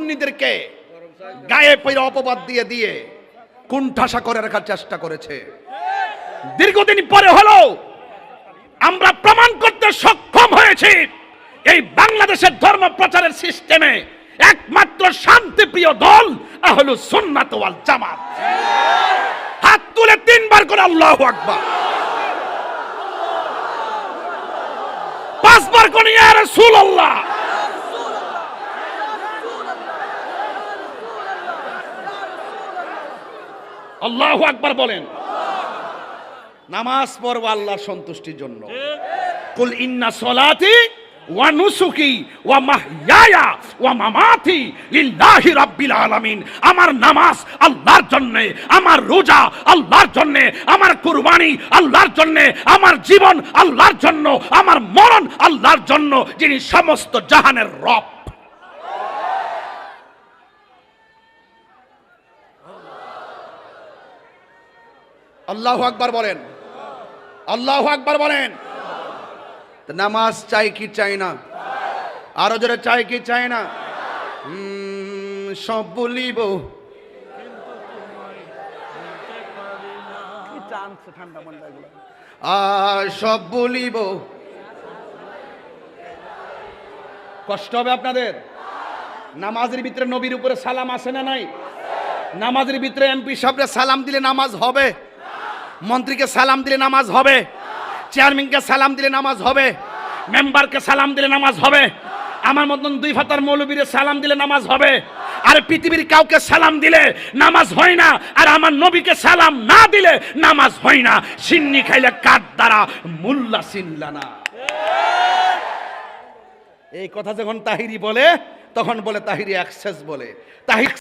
সুন্নিদেরকে গায়ে পয়রা অপবাদ দিয়ে দিয়ে কুণ্ঠাসা করে রাখার চেষ্টা করেছে। দীর্ঘদিন পরে হলো আমরা প্রমাণ করতে সক্ষম হয়েছি এই বাংলাদেশের ধর্ম প্রচারের সিস্টেমে একমাত্র শান্তিপ্রিয় দল আহলুস সুন্নাত ওয়াল জামাত। হাত তুলে তিনবার করে আল্লাহু আকবার, পাঁচবার করে ইয়া রাসূলুল্লাহ। আল্লাহু আকবার বলেন। নামাজ পড়ব আল্লাহর সন্তুষ্টির জন্য। কুল ইন্না সলাতি ওয়া নুসুকি ওয়া মাহইয়ায়া ওয়া মামাতি লিল্লাহি রাব্বিল আলামিন। আমার নামাজ আল্লাহর জন্য, আমার রোজা আল্লাহর জন্য, আমার কুরবানি আল্লাহর জন্য, আমার জীবন আল্লাহর জন্য, আমার মরণ আল্লাহর জন্য, যিনি সমস্ত জাহানের রব। আল্লাহু আকবার বলেন, আল্লাহু আকবার বলেন। নামাজ চাই কি চাই না? আরো জোরে চাই কি চাই না? সব বলিব, সব বলিব। কষ্ট হবে আপনাদের। নামাজের ভিতরে নবীর উপরে সালাম আসে না নাই? নামাজের ভিতরে এমপি সাহেবরা সালাম দিলে নামাজ হবে, মন্ত্রীকে সালাম দিলে নামাজ হবে, চেয়ারম্যানকে সালাম দিলে নামাজ হবে, মেম্বারকে সালাম দিলে নামাজ হবে, আমার মতন দুই ফাতার মৌলবীরে সালাম দিলে নামাজ হবে। আর পৃথিবীর কাউকে সালাম দিলে নামাজ হয় না, আর আমার নবীকে সালাম না দিলে নামাজ হয় না। সিন্নি খাইলে কাঠ দ্বারা মুল্লা সিনলানা। এই কথা যখন তাহিরি বলে তখন বলে তাহিরি এক্সেস বলে। তাহির